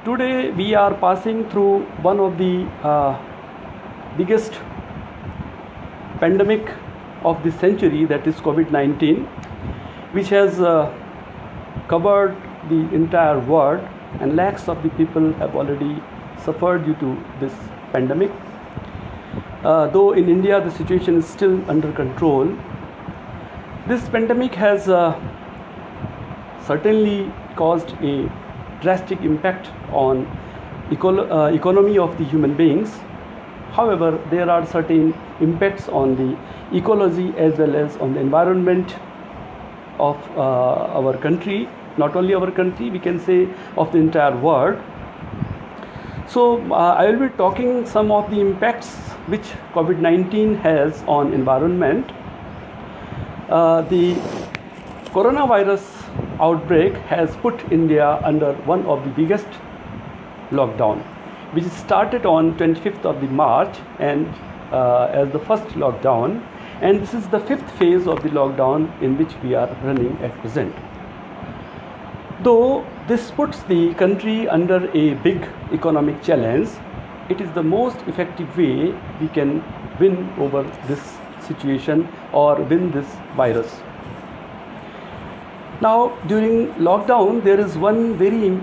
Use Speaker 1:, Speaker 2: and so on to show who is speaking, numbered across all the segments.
Speaker 1: Today we are passing through one of the biggest pandemic of the century, that is COVID-19, which has covered the entire world, and lakhs of the people have already suffered due to this pandemic. Though in India the situation is still under control, this pandemic has certainly caused a drastic impact on economy of the human beings. However, there are certain impacts on the ecology as well as on the environment of our country, not only our country, we can say of the entire world. So I will be talking some of the impacts which COVID-19 has on environment. The coronavirus outbreak has put India under one of the biggest lockdown, which started on 25th of the March and as the first lockdown, and this is the fifth phase of the lockdown in which we are running at present. Though this puts the country under a big economic challenge, it is the most effective way we can win over this situation or win this virus. Now, during lockdown, there is one very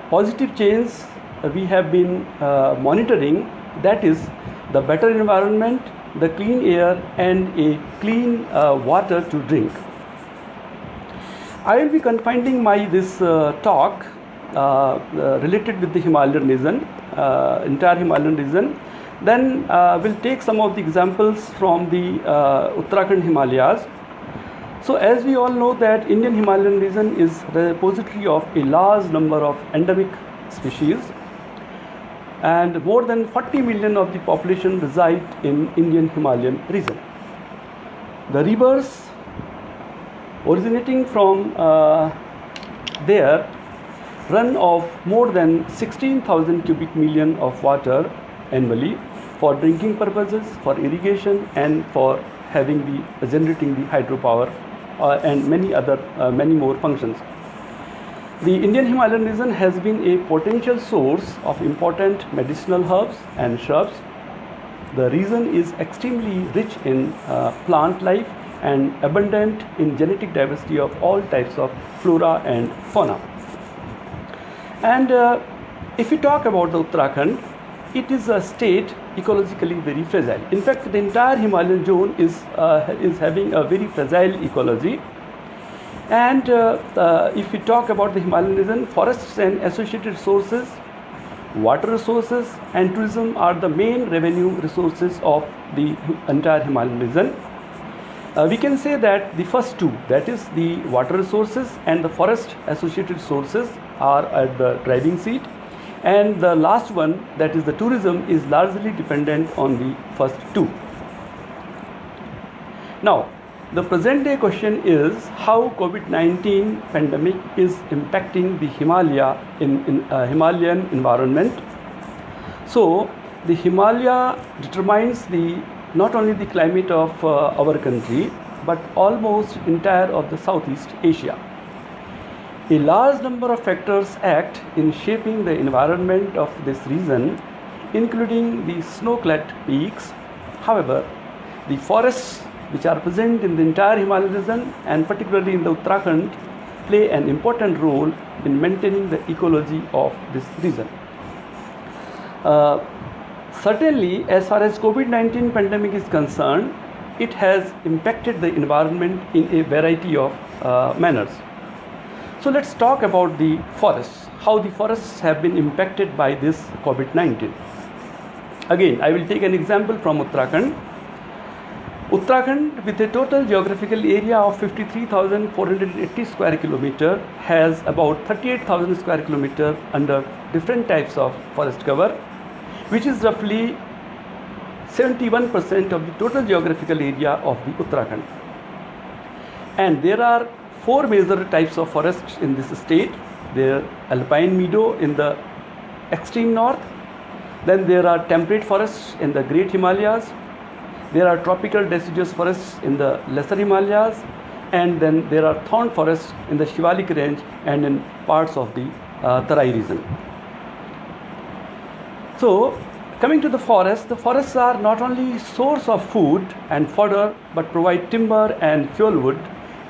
Speaker 1: positive change we have been monitoring, that is the better environment, the clean air, and a clean water to drink. I will be confining this talk related with the Himalayan region, entire Himalayan region. Then we'll take some of the examples from the Uttarakhand Himalayas. So as we all know that Indian Himalayan region is the repository of a large number of endemic species, and more than 40 million of the population reside in Indian Himalayan region. The rivers originating from there run of more than 16,000 cubic million of water annually for drinking purposes, for irrigation, and for generating the hydropower and many more functions. The Indian Himalayan region has been a potential source of important medicinal herbs and shrubs. The region is extremely rich in plant life and abundant in genetic diversity of all types of flora and fauna. And if we talk about the Uttarakhand, it is a state ecologically very fragile. In fact, the entire Himalayan zone is having a very fragile ecology. And if we talk about the Himalayan region, forests and associated sources, water resources, and tourism are the main revenue resources of the entire Himalayan region. We can say that the first two, that is the water resources and the forest associated sources, are at the driving seat, and the last one, that is the tourism, is largely dependent on the first two. Now, the present day question is how COVID-19 pandemic is impacting the Himalayan environment. So, the Himalaya determines not only the climate of our country, but almost entire of the Southeast Asia. A large number of factors act in shaping the environment of this region, including the snow-clad peaks. However, the forests which are present in the entire Himalayan region and particularly in the Uttarakhand play an important role in maintaining the ecology of this region. Certainly, as far as COVID-19 pandemic is concerned, it has impacted the environment in a variety of manners. So let's talk about the forests, how the forests have been impacted by this COVID-19. Again, I will take an example from Uttarakhand. Uttarakhand, with a total geographical area of 53,480 square kilometer, has about 38,000 square kilometer under different types of forest cover, which is roughly 71% of the total geographical area of the Uttarakhand. And there are four major types of forests in this state. There are alpine meadow in the extreme north, then there are temperate forests in the Great Himalayas, there are tropical deciduous forests in the Lesser Himalayas, and then there are thorn forests in the Shivalik range and in parts of the Tarai region. So, coming to the forests are not only source of food and fodder, but provide timber and fuel wood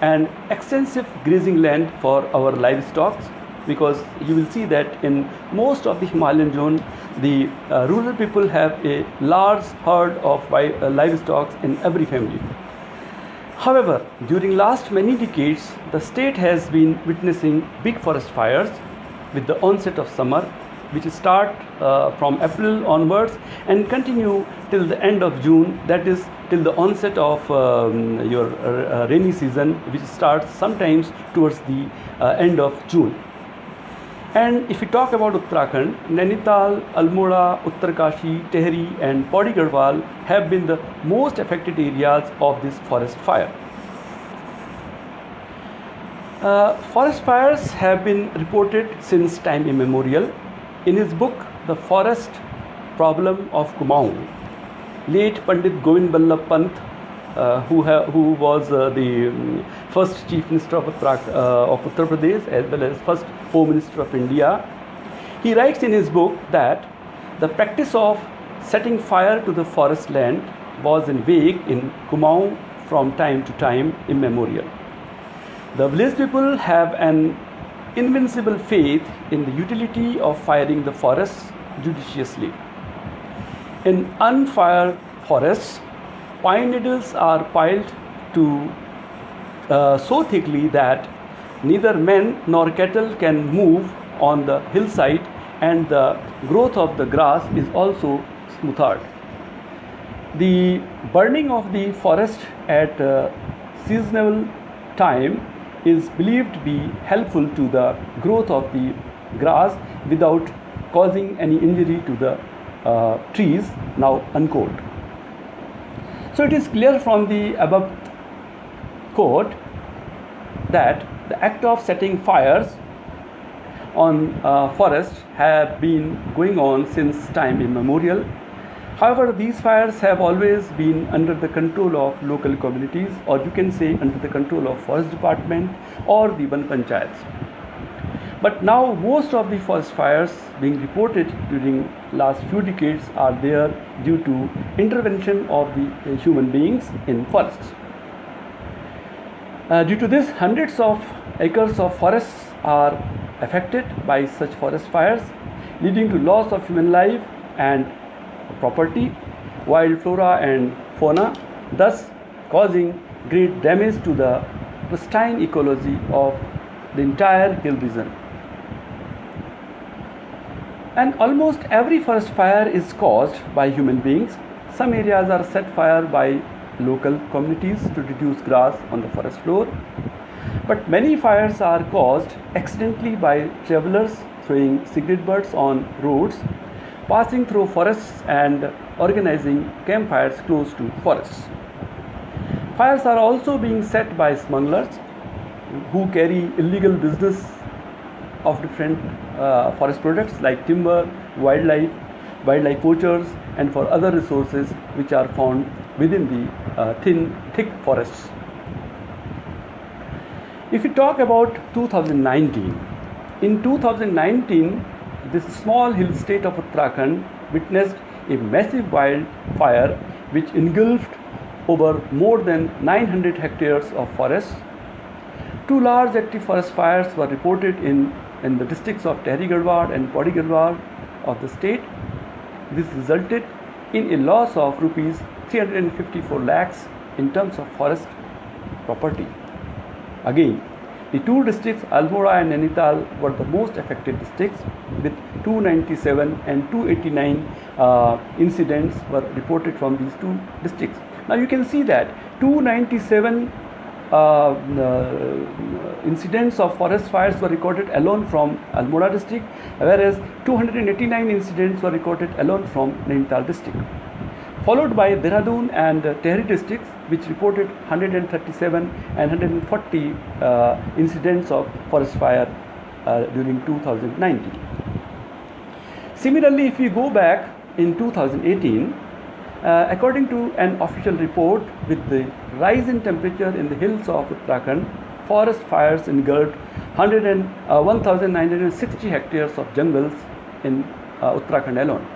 Speaker 1: and extensive grazing land for our livestock, because you will see that in most of the Himalayan zone, the rural people have a large herd of livestock in every family. However, during last many decades, the state has been witnessing big forest fires with the onset of summer, which start from April onwards and continue till the end of June, that is till the onset of your rainy season, which starts sometimes towards the end of June. And if we talk about Uttarakhand, Nainital, Almora, Uttarkashi, Tehri and Pauri Garhwal have been the most affected areas of this forest fire. Forest fires have been reported since time immemorial. In his book, The Forest Problem of Kumaon, late Pandit Govind Ballabh Pant, who was the first Chief Minister of Uttar Pradesh as well as first Home Minister of India, he writes in his book that the practice of setting fire to the forest land was in vogue in Kumaon from time to time immemorial. The village people have an invincible faith in the utility of firing the forests judiciously. In unfired forests, pine needles are piled to so thickly that neither men nor cattle can move on the hillside, and the growth of the grass is also smoothed. The burning of the forest at seasonal time is believed to be helpful to the growth of the grass without causing any injury to the trees, now unquote. So it is clear from the above quote that the act of setting fires on forests have been going on since time immemorial. However, these fires have always been under the control of local communities, or you can say under the control of forest department or the Van Panchayats. But now most of the forest fires being reported during last few decades are there due to intervention of the human beings in forests. Due to this, hundreds of acres of forests are affected by such forest fires, leading to loss of human life and property, wild flora and fauna, thus causing great damage to the pristine ecology of the entire hill region. And almost every forest fire is caused by human beings. Some areas are set fire by local communities to reduce grass on the forest floor, but many fires are caused accidentally by travelers throwing cigarette butts on roads, passing through forests and organizing campfires close to forests. Fires are also being set by smugglers who carry illegal business of different forest products like timber, wildlife poachers, and for other resources which are found within the thick forests. If we talk about 2019, in 2019, this small hill state of Uttarakhand witnessed a massive wildfire which engulfed over more than 900 hectares of forests. Two large active forest fires were reported in the districts of Tehri Garhwal and Pauri Garhwal of the state. This resulted in a loss of rupees 354 lakhs in terms of forest property. Again, the two districts, Almora and Nainital, were the most affected districts, with 297 and 289 incidents were reported from these two districts. Now you can see that 297 incidents of forest fires were recorded alone from Almora district, whereas 289 incidents were recorded alone from Nainital district, followed by Dehradun and Tehri districts, which reported 137 and 140 incidents of forest fire during 2019. Similarly, if we go back in 2018, according to an official report, with the rise in temperature in the hills of Uttarakhand, forest fires engulfed 1,960 hectares of jungles in Uttarakhand alone.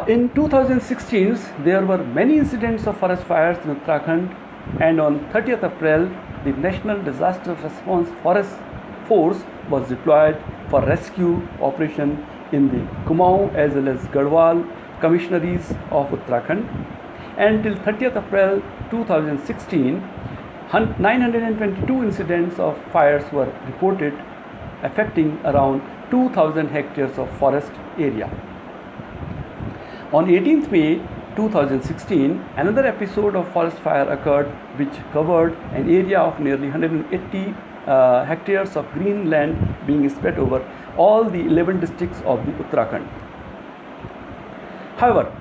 Speaker 1: In 2016, there were many incidents of forest fires in Uttarakhand, and on 30th April, the National Disaster Response Forest Force was deployed for rescue operation in the Kumaon as well as Garhwal commissionaries of Uttarakhand. And till 30th April 2016, 922 incidents of fires were reported, affecting around 2,000 hectares of forest area. On 18th May 2016, another episode of forest fire occurred which covered an area of nearly 180 hectares of green land being spread over all the 11 districts of the Uttarakhand. However,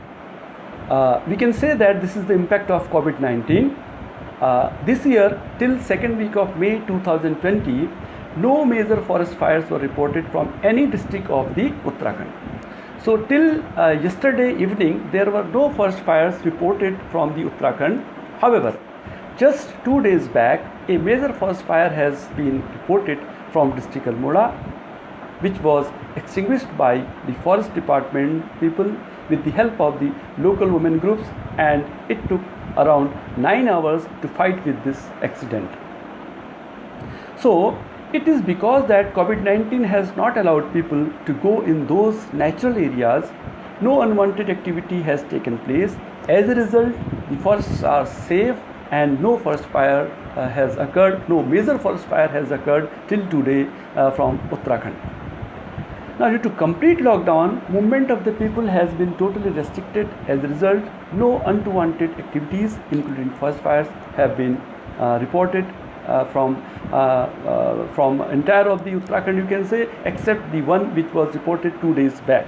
Speaker 1: we can say that this is the impact of COVID-19. This year, till second week of May 2020, no major forest fires were reported from any district of the Uttarakhand. So till yesterday evening, there were no forest fires reported from the Uttarakhand. However, just 2 days back, a major forest fire has been reported from district Almora, which was extinguished by the forest department people with the help of the local women groups, and it took around 9 hours to fight with this accident. So it is because that COVID-19 has not allowed people to go in those natural areas. No unwanted activity has taken place. As a result, the forests are safe and no forest fire has occurred. No major forest fire has occurred till today from Uttarakhand. Now, due to complete lockdown, movement of the people has been totally restricted. As a result, no unwanted activities, including forest fires, have been reported from entire of the Uttarakhand, you can say, except the one which was reported 2 days back.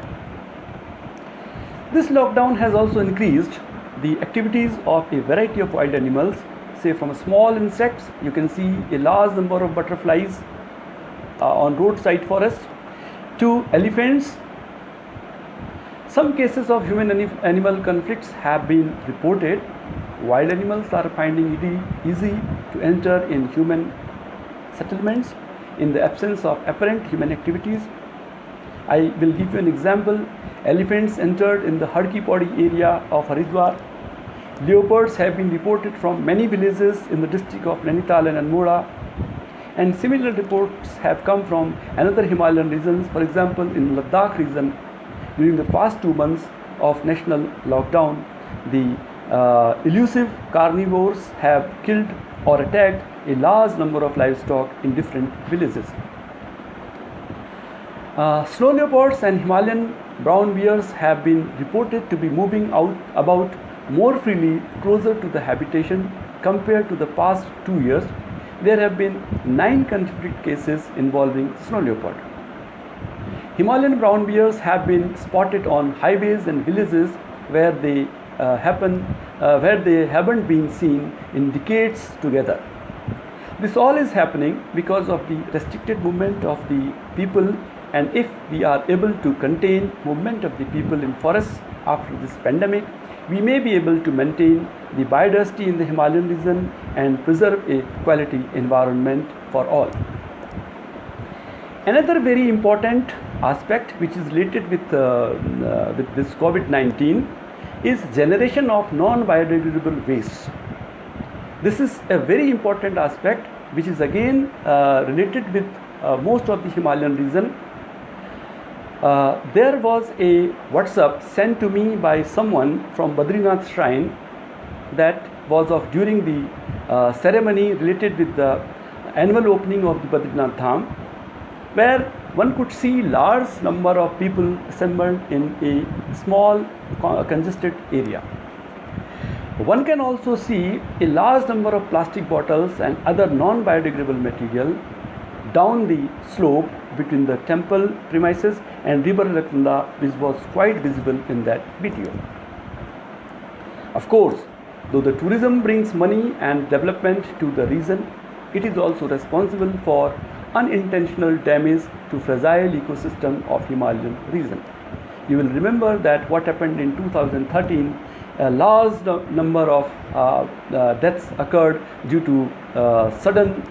Speaker 1: This lockdown has also increased the activities of a variety of wild animals, say from small insects. You can see a large number of butterflies on roadside forests, to elephants. Some cases of human-animal conflicts have been reported. Wild animals are finding it easy to enter in human settlements in the absence of apparent human activities. I will give you an example. Elephants entered in the Hadki Pauri area of Haridwar. Leopards have been reported from many villages in the district of Nainital and Almora. And similar reports have come from another Himalayan regions, for example in Ladakh region. During the past 2 months of national lockdown, the elusive carnivores have killed or attacked a large number of livestock in different villages. Snow leopards and Himalayan brown bears have been reported to be moving about more freely closer to the habitation compared to the past 2 years. There have been 9 conflict cases involving snow leopard. Himalayan brown bears have been spotted on highways and villages where they haven't been seen in decades together. This all is happening because of the restricted movement of the people, and if we are able to contain movement of the people in forests after this pandemic, we may be able to maintain the biodiversity in the Himalayan region and preserve a quality environment for all. Another very important aspect which is related with this COVID-19 is generation of non-biodegradable waste. This is a very important aspect which is again related with most of the Himalayan region. There was a WhatsApp sent to me by someone from Badrinath Shrine that was of during the ceremony related with the annual opening of the Badrinath Dham, where one could see large number of people assembled in a small congested area. One can also see a large number of plastic bottles and other non-biodegradable material down the slope between the temple premises and river Alaknanda, which was quite visible in that video. Of course, though the tourism brings money and development to the region, it is also responsible for unintentional damage to fragile ecosystem of Himalayan region. You will remember that what happened in 2013 a large number of deaths occurred due to sudden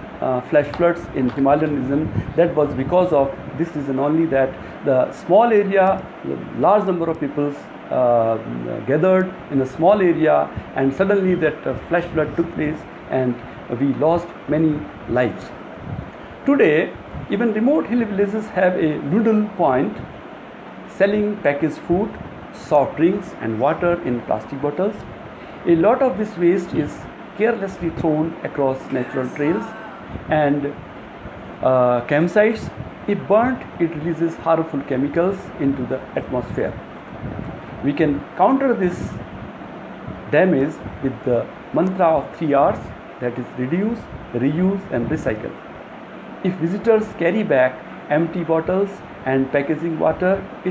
Speaker 1: flash floods in Himalayan region. That was because of this reason only, that the small area, large number of people gathered in a small area, and suddenly that flash flood took place and we lost many lives. Today, even remote hill villages have a noodle point selling packaged food, soft drinks and water in plastic bottles. A lot of this waste is carelessly thrown across natural trails and campsites. If burnt, it releases harmful chemicals into the atmosphere. We can counter this damage with the mantra of 3 R's, that is reduce, reuse and recycle. If visitors carry back empty bottles and packaging water, it